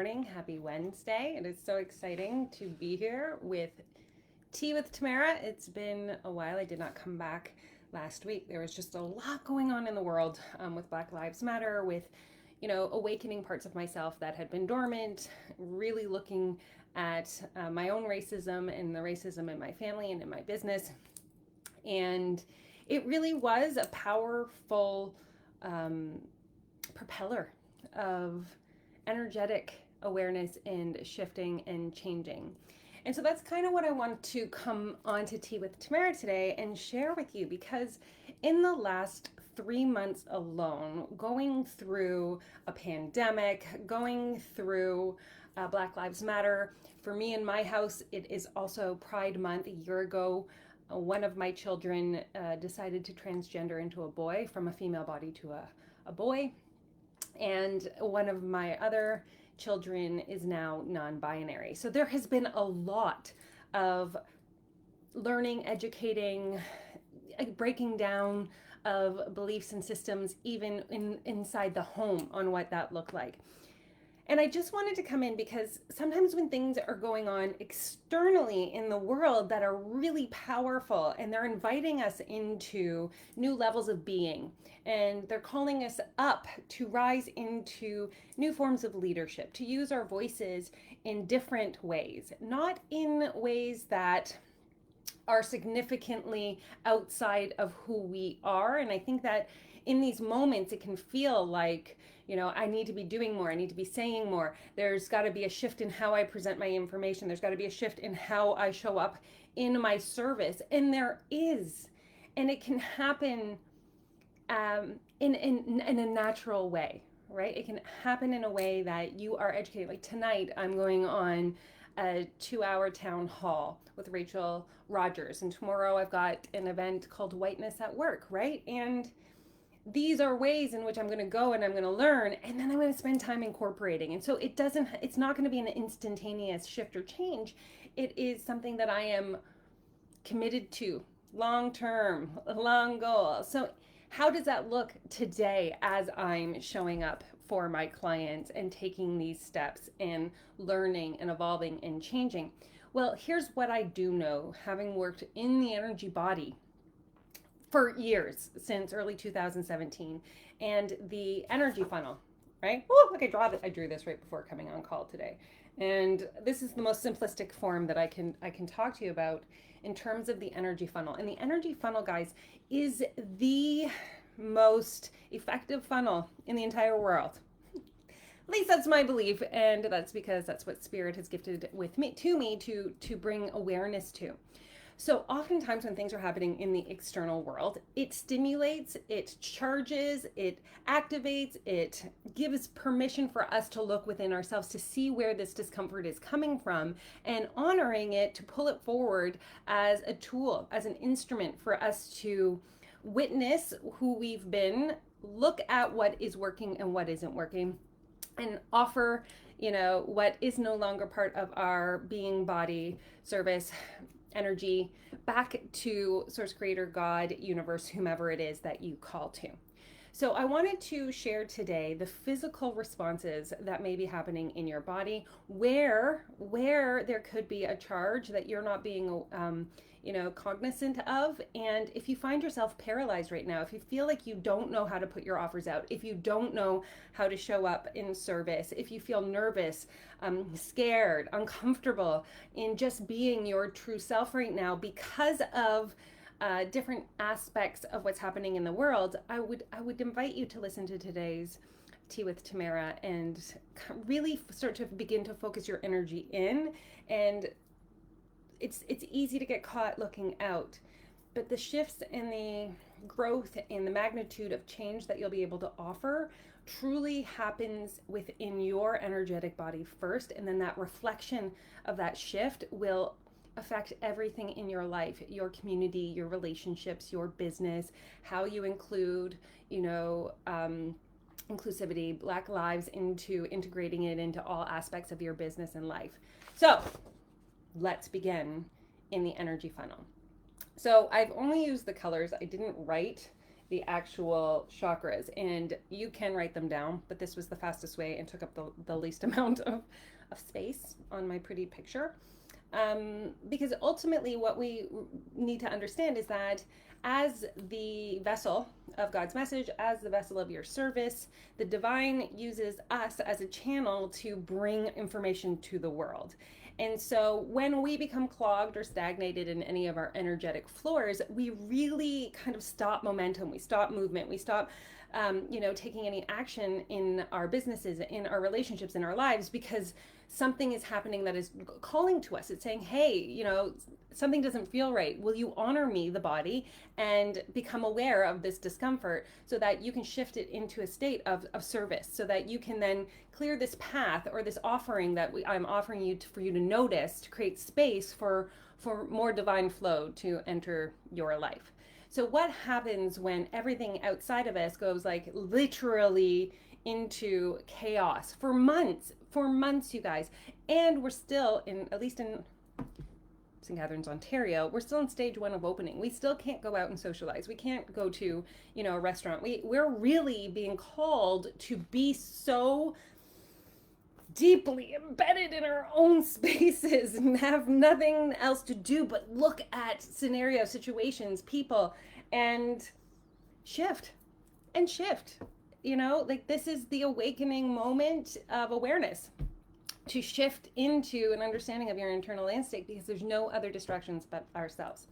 morning. Happy Wednesday. It is so exciting to be here with Tea with Tamara. It's been a while. I did not come back last week. There was just a lot going on in the world with Black Lives Matter, with, awakening parts of myself that had been dormant, really looking at my own racism and the racism in my family and in my business. And it really was a powerful propeller of energetic awareness and shifting and changing. And so that's kind of what I want to come on to Tea with Tamara today and share with you, because in the last 3 months alone, going through a pandemic, going through Black Lives Matter, for me in my house, it is also Pride Month. A year ago, one of my children decided to transgender into a boy, from a female body to a boy. And one of my other children is now non-binary. So there has been a lot of learning, educating, breaking down of beliefs and systems, even inside the home, on what that looked like. And I just wanted to come in because sometimes when things are going on externally in the world that are really powerful, and they're inviting us into new levels of being, and they're calling us up to rise into new forms of leadership, to use our voices in different ways, not in ways that are significantly outside of who we are. And I think that in these moments, it can feel like, I need to be doing more. I need to be saying more. There's got to be a shift in how I present my information. There's got to be a shift in how I show up in my service. And there is. And it can happen in a natural way, right? It can happen in a way that you are educated. Like tonight, I'm going on a 2-hour town hall with Rachel Rogers. And tomorrow I've got an event called Whiteness at Work, right? And these are ways in which I'm going to go and I'm going to learn, and then I'm going to spend time incorporating. And so it's not going to be an instantaneous shift or change. It is something that I am committed to, long term, a long goal. So how does that look today as I'm showing up for my clients and taking these steps and learning and evolving and changing? Well, here's what I do know, having worked in the energy body for years, since early 2017, and the energy funnel, right? Oh, look, I drew this right before coming on call today. And this is the most simplistic form that I can talk to you about in terms of the energy funnel. And the energy funnel, guys, is the most effective funnel in the entire world. At least that's my belief, and that's because that's what Spirit has gifted to me to bring awareness to. So oftentimes when things are happening in the external world, it stimulates, it charges, it activates, it gives permission for us to look within ourselves to see where this discomfort is coming from, and honoring it to pull it forward as a tool, as an instrument for us to witness who we've been, look at what is working and what isn't working, and offer, what is no longer part of our being, body, service, energy back to Source, Creator, God, Universe, whomever it is that you call to. So I wanted to share today the physical responses that may be happening in your body, where there could be a charge that you're not being cognizant of. And if you find yourself paralyzed right now, if you feel like you don't know how to put your offers out, if you don't know how to show up in service, if you feel nervous, scared, uncomfortable in just being your true self right now because of different aspects of what's happening in the world, I would invite you to listen to today's Tea with Tamara and really start to begin to focus your energy in. And it's easy to get caught looking out, but the shifts and the growth and the magnitude of change that you'll be able to offer truly happens within your energetic body first, and then that reflection of that shift will affect everything in your life, your community, your relationships, your business, how you include, inclusivity, Black lives, into integrating it into all aspects of your business and life. So let's begin in the energy funnel. So I've only used the colors. I didn't write the actual chakras. And you can write them down, but this was the fastest way and took up the least amount of space on my pretty picture. Because ultimately, what we need to understand is that as the vessel of God's message, as the vessel of your service, the divine uses us as a channel to bring information to the world. And so when we become clogged or stagnated in any of our energetic floors, we really kind of stop momentum, we stop movement, we stop taking any action in our businesses, in our relationships, in our lives, because something is happening that is calling to us. It's saying, hey, something doesn't feel right. Will you honor me, the body, and become aware of this discomfort so that you can shift it into a state of service, so that you can then clear this path or this offering that I'm offering you for you to notice, to create space for more divine flow to enter your life. So what happens when everything outside of us goes like literally into chaos for months, you guys, and we're still at least in St. Catharines, Ontario, we're still in stage 1 of opening. We still can't go out and socialize. We can't go to, a restaurant. We're really being called to be so deeply embedded in our own spaces and have nothing else to do but look at scenarios, situations, people, and shift. This is the awakening moment of awareness, to shift into an understanding of your internal landscape, because there's no other distractions but ourselves.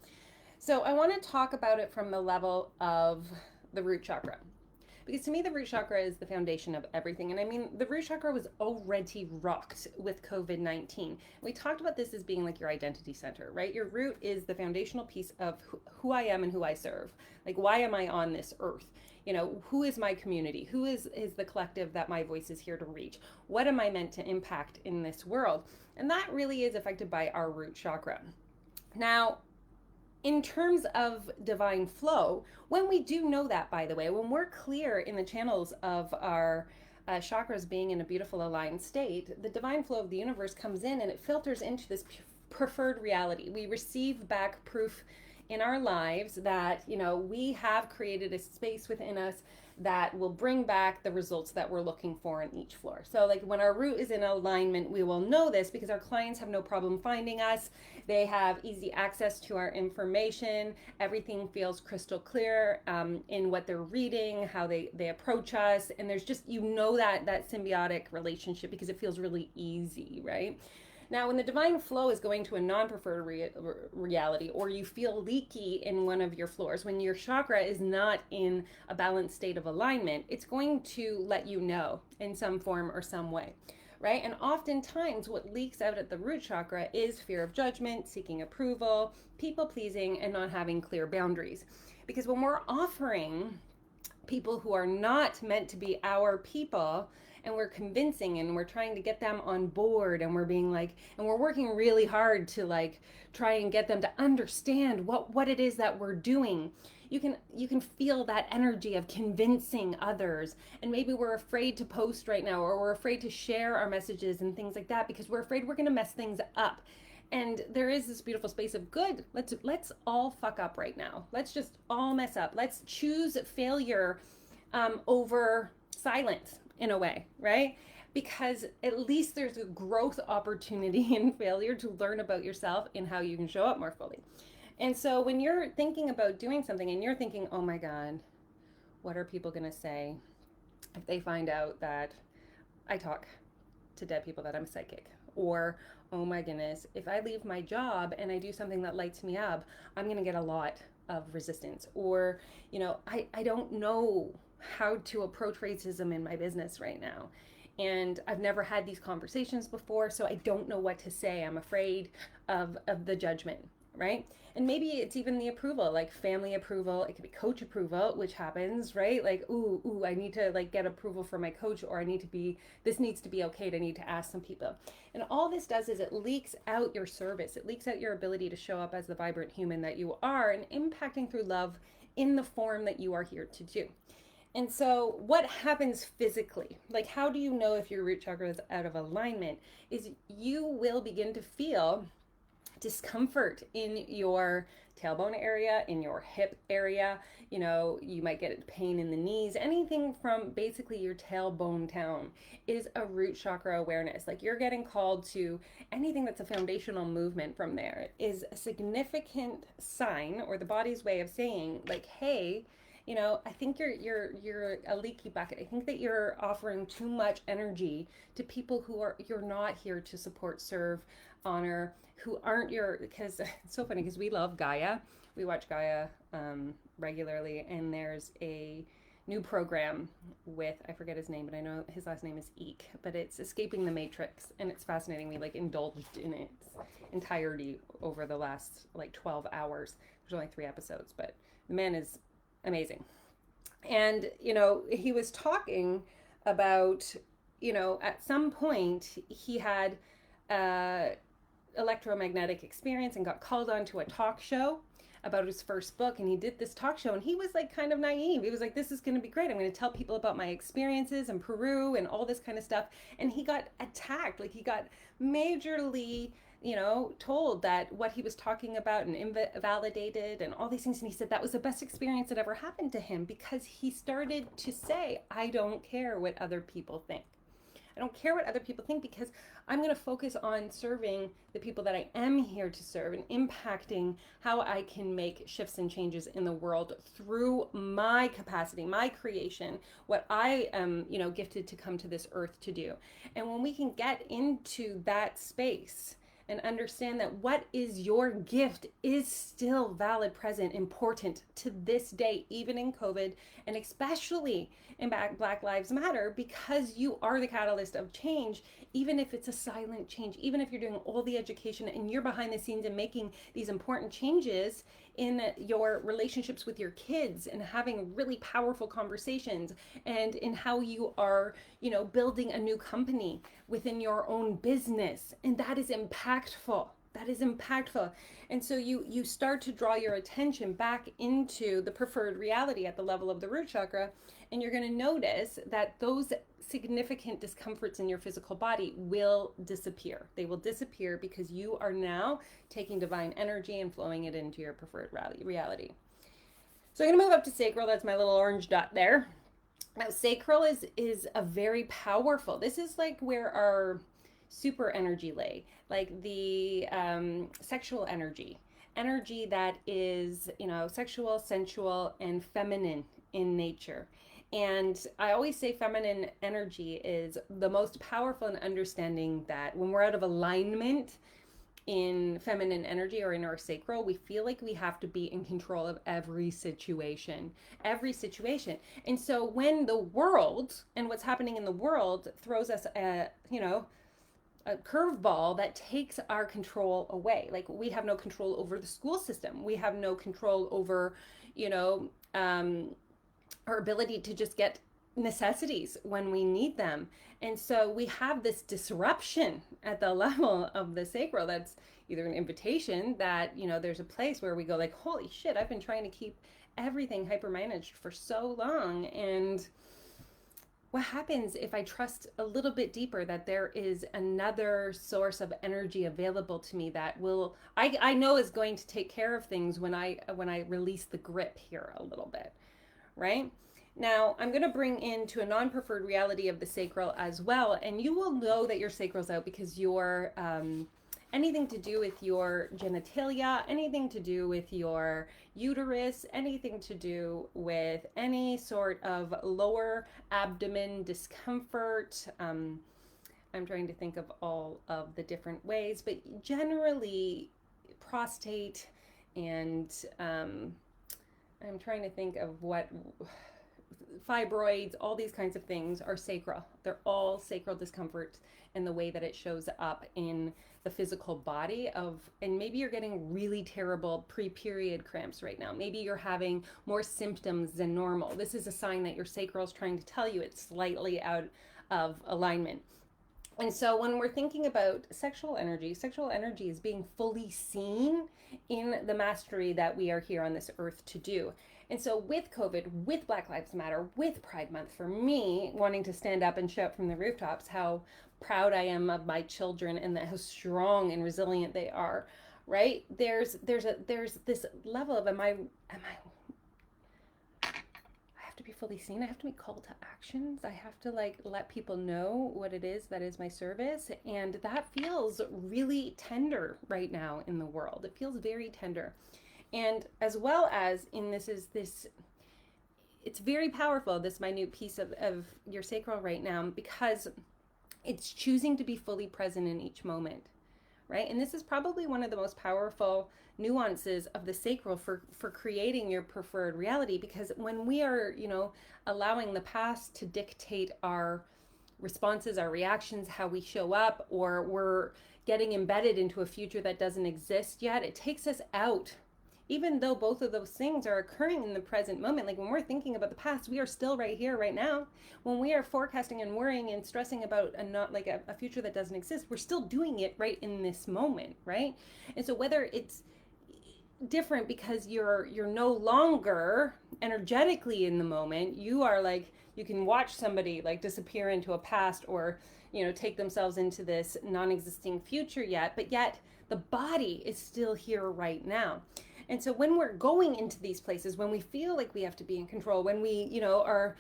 So I want to talk about it from the level of the root chakra, because to me the root chakra is the foundation of everything. And I mean, the root chakra was already rocked with COVID-19. We talked about this as being like your identity center, right? Your root is the foundational piece of who I am and who I serve. Like, why am I on this earth? Who is my community? Who is the collective that my voice is here to reach? What am I meant to impact in this world? And that really is affected by our root chakra. Now, in terms of divine flow, when we do know that, by the way, when we're clear in the channels of our chakras being in a beautiful aligned state, the divine flow of the universe comes in and it filters into this preferred reality. We receive back proof in our lives that, we have created a space within us that will bring back the results that we're looking for in each floor. So like when our root is in alignment, we will know this because our clients have no problem finding us. They have easy access to our information. Everything feels crystal clear in what they're reading, how they approach us. And there's just, that symbiotic relationship because it feels really easy, right? Now, when the divine flow is going to a non-preferred reality, or you feel leaky in one of your floors, when your chakra is not in a balanced state of alignment, it's going to let you know in some form or some way, right? And oftentimes what leaks out at the root chakra is fear of judgment, seeking approval, people-pleasing, and not having clear boundaries. Because when we're offering people who are not meant to be our people, and we're convincing and we're trying to get them on board, and we're being like, and we're working really hard to like try and get them to understand what it is that we're doing. You can feel that energy of convincing others, and maybe we're afraid to post right now, or we're afraid to share our messages and things like that because we're afraid we're going to mess things up. And there is this beautiful space of good. Let's all fuck up right now. Let's just all mess up. Let's choose failure over silence in a way, right? Because at least there's a growth opportunity in failure to learn about yourself and how you can show up more fully. And so when you're thinking about doing something and you're thinking, oh my God, what are people going to say if they find out that I talk to dead people, that I'm psychic? Or, oh my goodness, if I leave my job and I do something that lights me up, I'm going to get a lot of resistance. Or, I don't know how to approach racism in my business right now. And I've never had these conversations before, so I don't know what to say. I'm afraid of the judgment, right? And maybe it's even the approval, like family approval. It could be coach approval, which happens, right? Like, ooh, I need to like get approval from my coach, or this needs to be okayed. I need to ask some people. And all this does is it leaks out your service. It leaks out your ability to show up as the vibrant human that you are and impacting through love in the form that you are here to do. And so what happens physically, like how do you know if your root chakra is out of alignment, is you will begin to feel discomfort in your tailbone area, in your hip area. You know, you might get pain in the knees, anything from basically your tailbone down is a root chakra awareness. Like you're getting called to anything that's a foundational movement from there is a significant sign or the body's way of saying like, hey, you know, I think you're a leaky bucket. I think that you're offering too much energy to people who are you're not here to support, serve, honor, who aren't your, because it's so funny because we love Gaia. We watch Gaia regularly, and there's a new program with, I forget his name, but I know his last name is Eek, but it's Escaping the Matrix, and it's fascinating. We like indulged in its entirety over the last like 12 hours. There's only 3 episodes, but the man is amazing. And, you know, he was talking about, you know, at some point he had electromagnetic experience and got called onto a talk show about his first book, and he did this talk show, and he was like kind of naive. He was like, this is going to be great, I'm going to tell people about my experiences in Peru and all this kind of stuff. And he got attacked, like he got majorly, you know, told that what he was talking about and invalidated and all these things. And he said that was the best experience that ever happened to him, because he started to say, I don't care what other people think. I don't care what other people think, because I'm going to focus on serving the people that I am here to serve and impacting how I can make shifts and changes in the world through my capacity, my creation, what I am, you know, gifted to come to this earth to do. And when we can get into that space and understand that what is your gift is still valid, present, important to this day, even in COVID, and especially in Black Lives Matter, because you are the catalyst of change, even if it's a silent change, even if you're doing all the education and you're behind the scenes and making these important changes in your relationships with your kids and having really powerful conversations, and in how you are, you know, building a new company within your own business. And that is impactful. That is impactful. And so you start to draw your attention back into the preferred reality at the level of the root chakra, and you're going to notice that those significant discomforts in your physical body will disappear. They will disappear because you are now taking divine energy and flowing it into your preferred reality. So I'm going to move up to sacral. That's my little orange dot there. Now, sacral is a very powerful, this is like where our super energy lay, like the sexual energy that is, you know, sexual, sensual, and feminine in nature. And I always say feminine energy is the most powerful in understanding that when we're out of alignment in feminine energy or in our sacral, we feel like we have to be in control of every situation. And so when the world and what's happening in the world throws us a, you know, a curveball that takes our control away, like we have no control over the school system, we have no control over, you know, our ability to just get necessities when we need them. And so we have this disruption at the level of the sacral that's either an invitation that, you know, there's a place where we go like, holy shit, I've been trying to keep everything hyper managed for so long. And what happens if I trust a little bit deeper that there is another source of energy available to me that will, I know is going to take care of things when I release the grip here a little bit, right? Now, I'm going to bring into a non-preferred reality of the sacral as well, and you will know that your sacral's out because your anything to do with your genitalia, anything to do with your uterus, anything to do with any sort of lower abdomen discomfort. I'm trying to think of all of the different ways, but generally prostate, and I'm trying to think of what fibroids, all these kinds of things are sacral. They're all sacral discomfort in the way that it shows up in the physical body of, and maybe you're getting really terrible pre-period cramps right now. Maybe you're having more symptoms than normal. This is a sign that your sacral is trying to tell you it's slightly out of alignment. And so when we're thinking about sexual energy is being fully seen in the mastery that we are here on this earth to do. And so with COVID, with Black Lives Matter, with Pride Month, for me, wanting to stand up and shout from the rooftops how proud I am of my children and how strong and resilient they are right? There's this level of I have to be fully seen. I have to be called to actions. I have to like let people know what it is that is my service. And that feels really tender right now in the world. It feels very tender. And as well as in this it's very powerful, this minute piece of your sacral right now, because it's choosing to be fully present in each moment, right? And this is probably one of the most powerful nuances of the sacral for creating your preferred reality, because when we are, allowing the past to dictate our responses, our reactions, how we show up, or we're getting embedded into a future that doesn't exist yet, it takes us out. Even though both of those things are occurring in the present moment, like when we're thinking about the past, we are still right here, right now. When we are forecasting and worrying and stressing about a future that doesn't exist, we're still doing it right in this moment, right? And so whether it's different because you're no longer energetically in the moment, you are like, you can watch somebody like disappear into a past, or take themselves into this non-existing future yet, but yet the body is still here right now. And so when we're going into these places, when we feel like we have to be in control, when we, are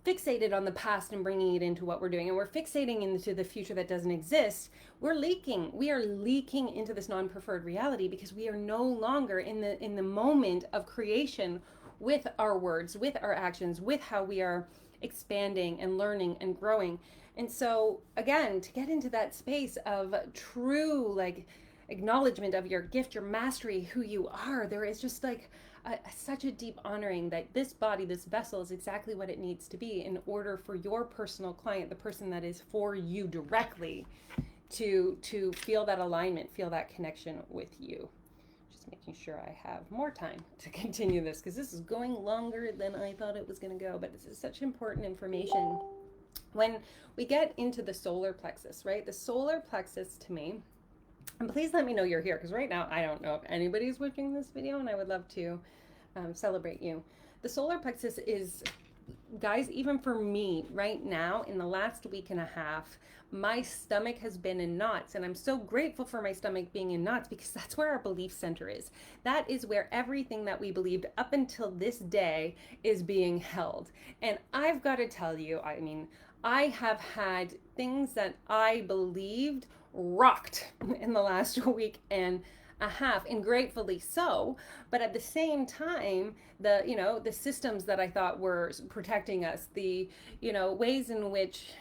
fixated on the past and bringing it into what we're doing, and we're fixating into the future that doesn't exist, we are leaking into this non-preferred reality, because we are no longer in the moment of creation with our words, with our actions, with how we are expanding and learning and growing. And so again, to get into that space of true like acknowledgement of your gift, your mastery, who you are, there is just like such a deep honoring that this body, this vessel, is exactly what it needs to be in order for your personal client, the person that is for you directly, to feel that alignment, feel that connection with you. Just making sure I have more time to continue this, because this is going longer than I thought it was going to go, but this is such important information. When we get into the solar plexus, right? The solar plexus to me, and please let me know you're here, because right now I don't know if anybody's watching this video, and I would love to celebrate you. The solar plexus is, guys, even for me right now, in the last week and a half, my stomach has been in knots, and I'm so grateful for my stomach being in knots, because that's where our belief center is. That is where everything that we believed up until this day is being held. And I've got to tell you, I mean, I have had things that I believed rocked in the last week and a half, and gratefully so. But at the same time, the systems that I thought were protecting us, the ways in which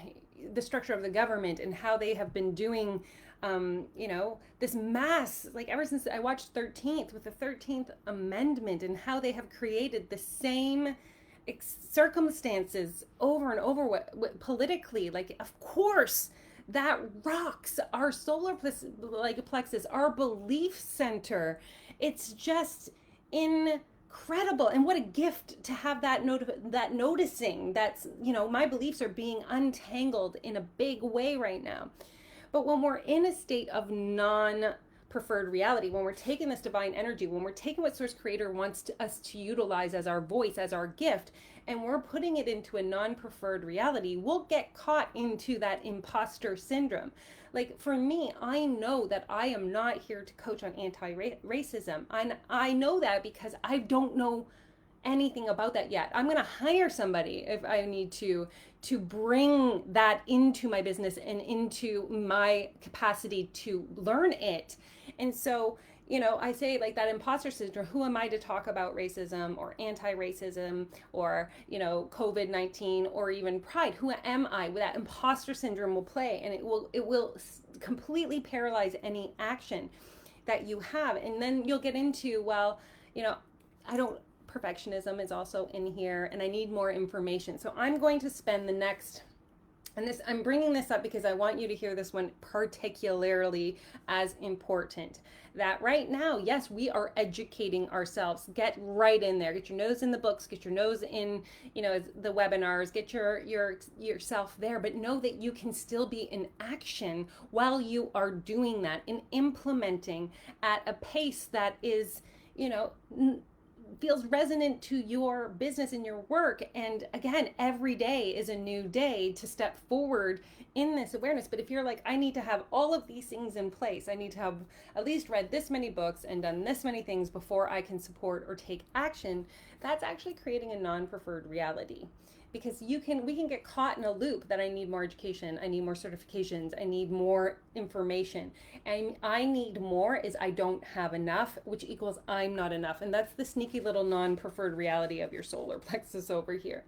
the structure of the government and how they have been doing this mass, like ever since I watched 13th, with the 13th Amendment, and how they have created the same circumstances over and over politically. Like, of course, that rocks our solar plexus, our belief center. It's just incredible. And what a gift to have that noticing that's, my beliefs are being untangled in a big way right now. But when we're in a state of non-preferred reality, when we're taking this divine energy, when we're taking what Source Creator wants us to utilize as our voice, as our gift, and we're putting it into a non-preferred reality, we'll get caught into that imposter syndrome. Like for me, I know that I am not here to coach on anti-racism. I know that because I don't know anything about that yet. I'm going to hire somebody if I need to bring that into my business and into my capacity to learn it. And so, I say like that imposter syndrome, who am I to talk about racism or anti-racism or, COVID-19 or even pride? Who am I? That imposter syndrome will play, and it will completely paralyze any action that you have. And then you'll get into, well, perfectionism is also in here, and I need more information. So I'm going to spend the next, I'm bringing this up because I want you to hear this one particularly as important. That right now, yes, we are educating ourselves. Get right in there. Get your nose in the books. Get your nose in, the webinars. Get yourself there. But know that you can still be in action while you are doing that and implementing at a pace that is, feels resonant to your business and your work. And again, every day is a new day to step forward in this awareness. But if you're like, I need to have all of these things in place, I need to have at least read this many books and done this many things before I can support or take action, that's actually creating a non-preferred reality. Because we can get caught in a loop that I need more education, I need more certifications, I need more information, and I need more is I don't have enough, which equals I'm not enough. And that's the sneaky little non-preferred reality of your solar plexus over here.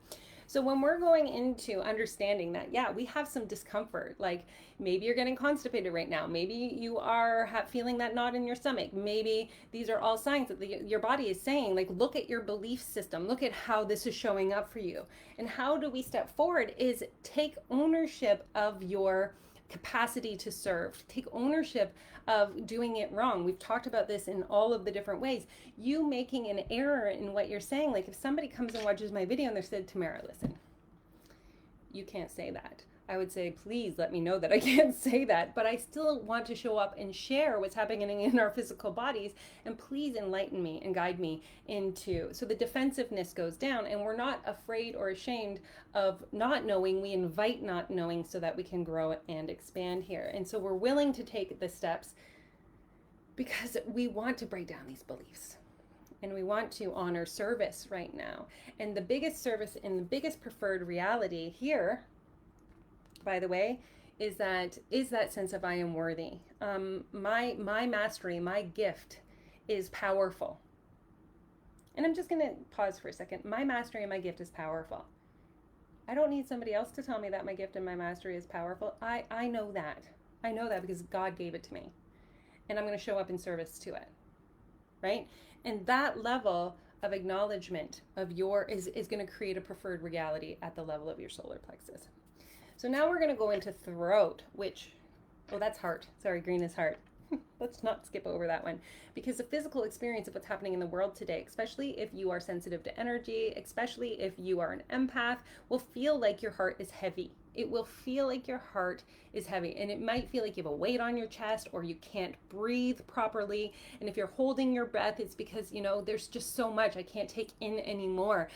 So when we're going into understanding that, yeah, we have some discomfort, like maybe you're getting constipated right now, maybe you are feeling that knot in your stomach, maybe these are all signs that your body is saying, like, look at your belief system, look at how this is showing up for you. And how do we step forward is take ownership of your capacity to serve, take ownership of doing it wrong. We've talked about this in all of the different ways. You making an error in what you're saying, like if somebody comes and watches my video and they said, Tamara, listen, you can't say that. I would say, please let me know that I can't say that, but I still want to show up and share what's happening in our physical bodies, and please enlighten me and guide me into, so the defensiveness goes down and we're not afraid or ashamed of not knowing. We invite not knowing so that we can grow and expand here. And so we're willing to take the steps because we want to break down these beliefs. And we want to honor service right now. And the biggest service and the biggest preferred reality here, by the way, is that sense of I am worthy. My mastery, my gift is powerful. And I'm just going to pause for a second. My mastery and my gift is powerful. I don't need somebody else to tell me that my gift and my mastery is powerful. I know that. I know that because God gave it to me. And I'm going to show up in service to it. Right? And that level of acknowledgement of is going to create a preferred reality at the level of your solar plexus. So now we're going to go into throat, which, oh, that's heart. Sorry, green is heart. Let's not skip over that one, because the physical experience of what's happening in the world today, especially if you are sensitive to energy, especially if you are an empath, will feel like your heart is heavy. It will feel like your heart is heavy, and it might feel like you have a weight on your chest or you can't breathe properly. And if you're holding your breath, it's because, there's just so much I can't take in anymore.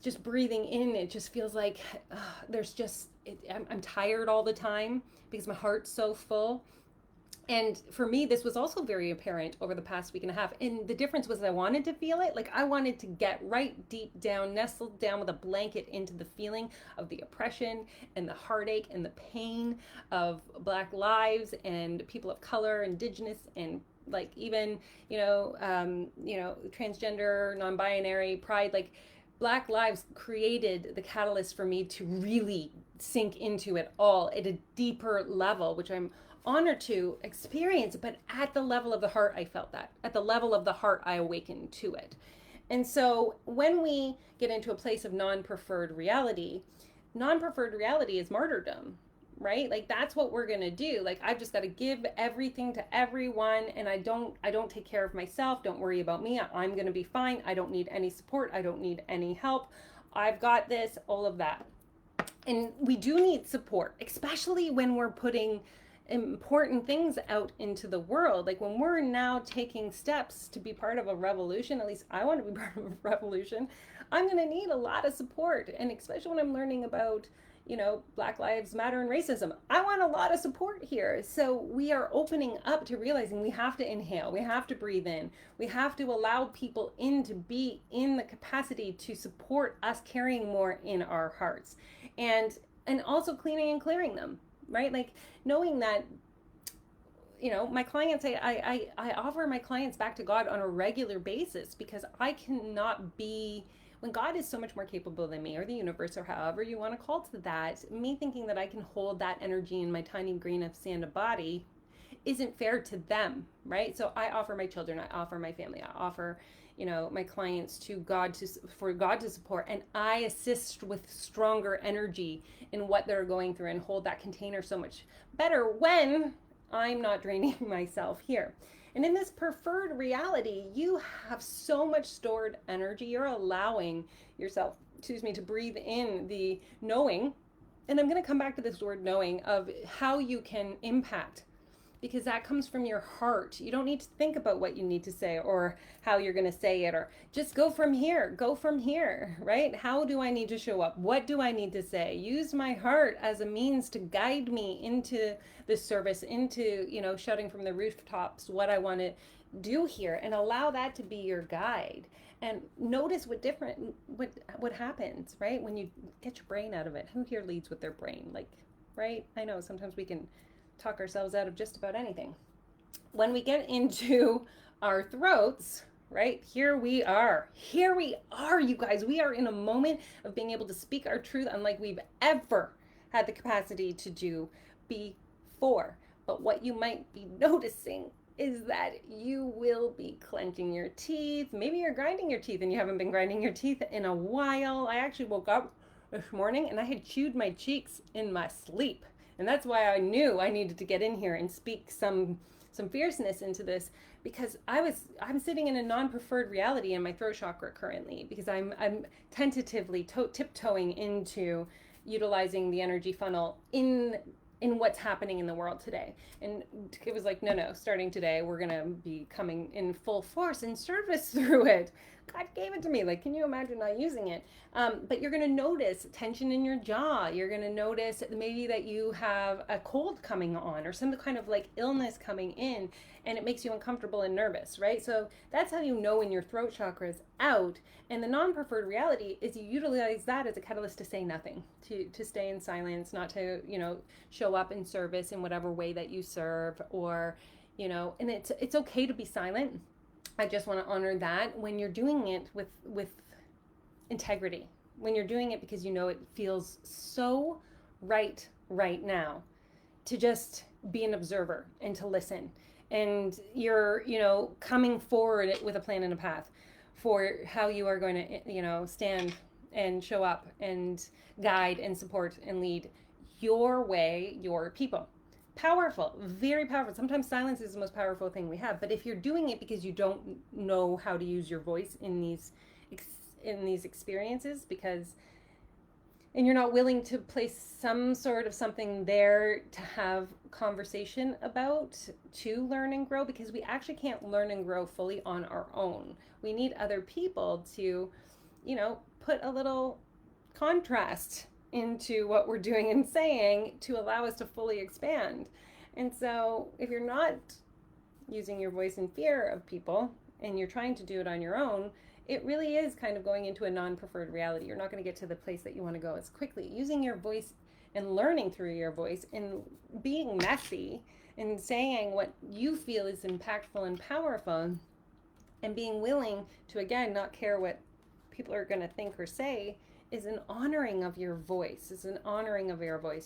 Just breathing in, it just feels like I'm tired all the time because my heart's so full. And for me, this was also very apparent over the past week and a half. And the difference was I wanted to feel it. Like I wanted to get right deep down, nestled down with a blanket into the feeling of the oppression and the heartache and the pain of Black lives and people of color, Indigenous, and like even, transgender, non-binary, pride, like Black lives created the catalyst for me to really sink into it all at a deeper level, which I'm honored to experience. But at the level of the heart, I felt that. At the level of the heart, I awakened to it. And so when we get into a place of non-preferred reality is martyrdom, right? Like that's what we're going to do. Like I've just got to give everything to everyone, and I don't take care of myself. Don't worry about me. I'm going to be fine. I don't need any support. I don't need any help. I've got this, all of that. And we do need support, especially when we're putting important things out into the world. Like when we're now taking steps to be part of a revolution, at least I want to be part of a revolution, I'm going to need a lot of support. And especially when I'm learning about Black Lives Matter and racism, I want a lot of support here. So we are opening up to realizing we have to inhale, we have to breathe in, we have to allow people in to be in the capacity to support us carrying more in our hearts, and also cleaning and clearing them, right? Like knowing that, my clients, I offer my clients back to God on a regular basis, because I cannot be, when God is so much more capable than me, or the universe, or however you want to call to that, me thinking that I can hold that energy in my tiny grain of sand of body isn't fair to them, right? So I offer my children, I offer my family, I offer, my clients to God, for God to support, and I assist with stronger energy in what they're going through and hold that container so much better when I'm not draining myself here. And in this preferred reality, you have so much stored energy. You're allowing yourself, to breathe in the knowing. And I'm going to come back to this word knowing, of how you can impact because that comes from your heart. You don't need to think about what you need to say or how you're going to say it, or just go from here, right? How do I need to show up? What do I need to say? Use my heart as a means to guide me into the service, into, shouting from the rooftops what I want to do here, and allow that to be your guide. And notice what happens, right? When you get your brain out of it. Who here leads with their brain? Like, right? I know sometimes we can talk ourselves out of just about anything. When we get into our throats, right? Here we are, you guys. We are in a moment of being able to speak our truth unlike we've ever had the capacity to do before. But what you might be noticing is that you will be clenching your teeth. Maybe you're grinding your teeth and you haven't been grinding your teeth in a while. I actually woke up this morning and I had chewed my cheeks in my sleep. And that's why I knew I needed to get in here and speak some fierceness into this, because I'm sitting in a non-preferred reality in my throat chakra currently, because I'm tentatively tiptoeing into utilizing the energy funnel in what's happening in the world today. And it was like, no, starting today, we're going to be coming in full force and service through it. God gave it to me. Like, can you imagine not using it? But you're going to notice tension in your jaw. You're going to notice maybe that you have a cold coming on or some kind of like illness coming in, and it makes you uncomfortable and nervous, right? So that's how you know when your throat chakra is out. And the non-preferred reality is you utilize that as a catalyst to say nothing, to stay in silence, not to, show up in service in whatever way that you serve, or, and it's okay to be silent. I just want to honor that when you're doing it with integrity, when you're doing it because it feels so right now to just be an observer and to listen. And you're, coming forward with a plan and a path for how you are going to, stand and show up and guide and support and lead your way, your people. Powerful, very powerful. Sometimes silence is the most powerful thing we have. But if you're doing it because you don't know how to use your voice in these experiences, and you're not willing to place some sort of something there to have conversation about, to learn and grow, because we actually can't learn and grow fully on our own. We need other people to, put a little contrast into what we're doing and saying to allow us to fully expand. And so if you're not using your voice in fear of people and you're trying to do it on your own, it really is kind of going into a non-preferred reality. You're not going to get to the place that you want to go as quickly. Using your voice and learning through your voice and being messy and saying what you feel is impactful and powerful, and being willing to, again, not care what people are going to think or say, is an honoring of your voice,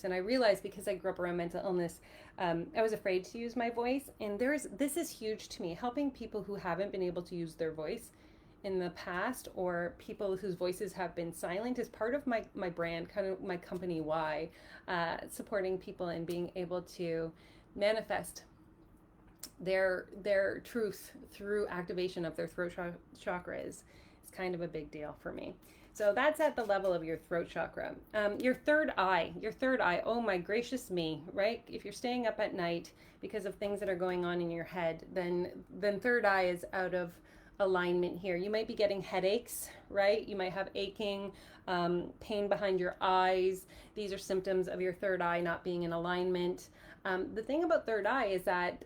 And I realized, because I grew up around mental illness, I was afraid to use my voice. And this is huge to me. Helping people who haven't been able to use their voice in the past, or people whose voices have been silent, is part of my brand, kind of my company why, supporting people and being able to manifest their truth through activation of their throat chakras is kind of a big deal for me. So that's at the level of your throat chakra. Your third eye, oh my gracious me, right? If you're staying up at night because of things that are going on in your head, then third eye is out of alignment here. You might be getting headaches, right? You might have aching, pain behind your eyes. These are symptoms of your third eye not being in alignment. The thing about third eye is that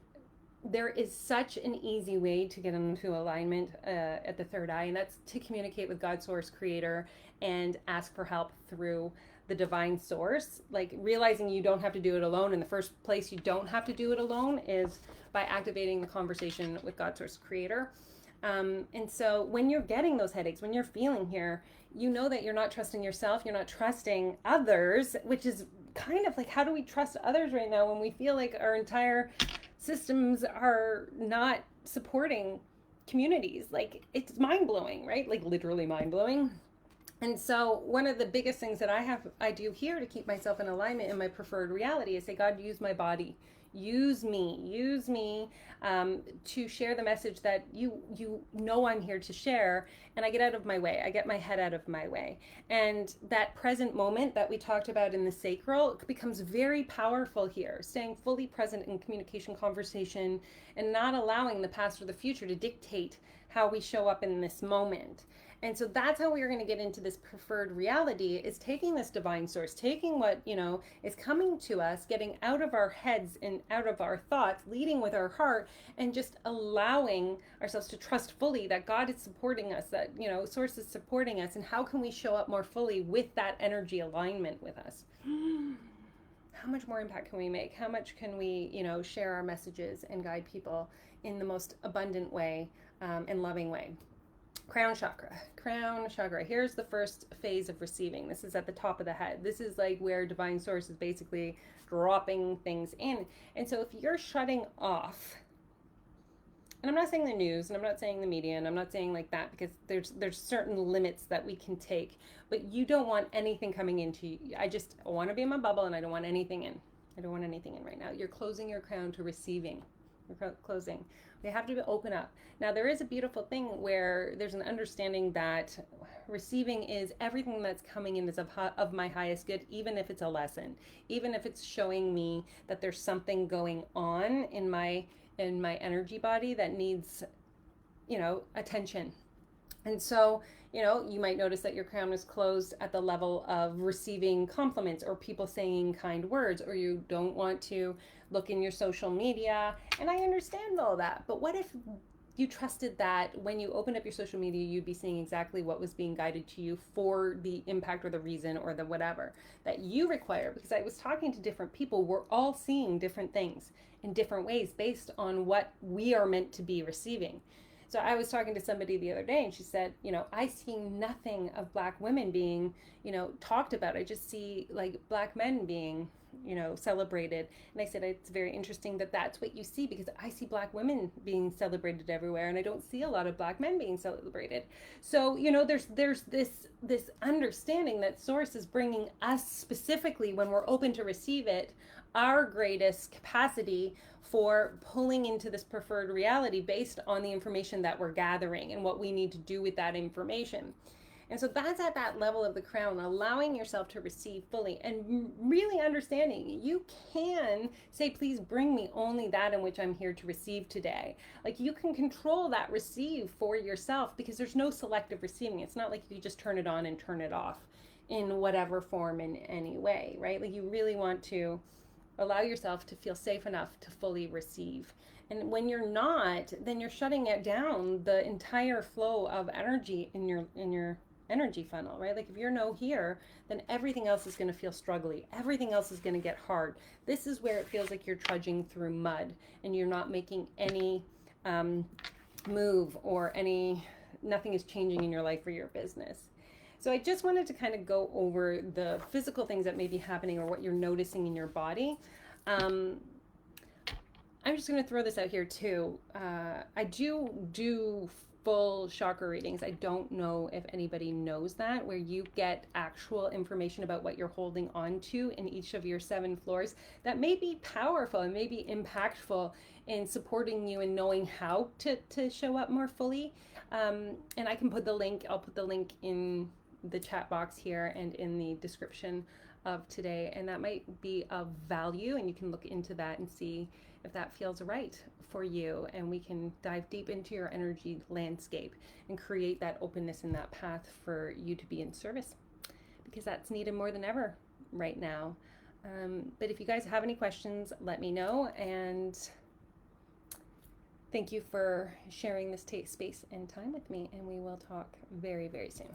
there is such an easy way to get into alignment at the third eye, and that's to communicate with God, Source, Creator, and ask for help through the divine source. Like, realizing you don't have to do it alone. In the first place, you don't have to do it alone is by activating the conversation with God, Source, Creator. And so when you're getting those headaches, when you're feeling here, you know that you're not trusting yourself, you're not trusting others, which is kind of like, how do we trust others right now when we feel like our entire systems are not supporting communities? Like, it's mind-blowing, right? Like, literally mind-blowing. And so one of the biggest things that I do here to keep myself in alignment in my preferred reality is say, God, use my body, Use me to share the message that you know I'm here to share, and I get out of my way. I get my head out of my way. And that present moment that we talked about in the sacral becomes very powerful here, staying fully present in communication, conversation, and not allowing the past or the future to dictate how we show up in this moment. And so that's how we're going to get into this preferred reality, is taking this divine source, taking what, is coming to us, getting out of our heads and out of our thoughts, leading with our heart, and just allowing ourselves to trust fully that God is supporting us, that, source is supporting us. And how can we show up more fully with that energy alignment with us? How much more impact can we make? How much can we, share our messages and guide people in the most abundant way, and loving way? Crown chakra. Here's the first phase of receiving. This is at the top of the head. This is like where divine source is basically dropping things in. And so if you're shutting off, and I'm not saying the news, and I'm not saying the media, and I'm not saying like that, because there's certain limits that we can take, but you don't want anything coming into you. I just want to be in my bubble, and I don't want anything in. I don't want anything in right now. You're closing your crown to receiving. You're closing. We have to open up. Now, there is a beautiful thing where there's an understanding that receiving is everything that's coming in is of my highest good, even if it's a lesson, even if it's showing me that there's something going on in my energy body that needs, attention. And so, you might notice that your crown is closed at the level of receiving compliments or people saying kind words, or you don't want to look in your social media. And I understand all that. But what if you trusted that when you opened up your social media, you'd be seeing exactly what was being guided to you for the impact or the reason or the whatever that you require? Because I was talking to different people. We're all seeing different things in different ways based on what we are meant to be receiving. So I was talking to somebody the other day, and she said, I see nothing of Black women being, talked about. I just see like Black men being, celebrated. And I said, it's very interesting that that's what you see, because I see Black women being celebrated everywhere, and I don't see a lot of Black men being celebrated. So, there's this understanding that source is bringing us specifically, when we're open to receive it, our greatest capacity for pulling into this preferred reality based on the information that we're gathering and what we need to do with that information. And so that's at that level of the crown, allowing yourself to receive fully and really understanding you can say, please bring me only that in which I'm here to receive today. Like, you can control that receive for yourself, because there's no selective receiving. It's not like you just turn it on and turn it off in whatever form in any way, right? Like, you really want to allow yourself to feel safe enough to fully receive. And when you're not, then you're shutting it down, the entire flow of energy in your energy funnel, right? Like, if you're no here, then everything else is going to feel struggly. Everything else is going to get hard. This is where it feels like you're trudging through mud and you're not making any move, or nothing is changing in your life or your business. So I just wanted to kind of go over the physical things that may be happening or what you're noticing in your body. I'm just going to throw this out here too. I do full chakra readings. I don't know if anybody knows that, where you get actual information about what you're holding on to in each of your 7 floors that may be powerful and may be impactful in supporting you and knowing how to show up more fully. And I can put the link, I'll put the link in the chat box here and in the description of today, and that might be of value, and you can look into that and see if that feels right for you, and we can dive deep into your energy landscape and create that openness and that path for you to be in service, because that's needed more than ever right now. But if you guys have any questions, let me know, and thank you for sharing this space and time with me, and we will talk very, very soon.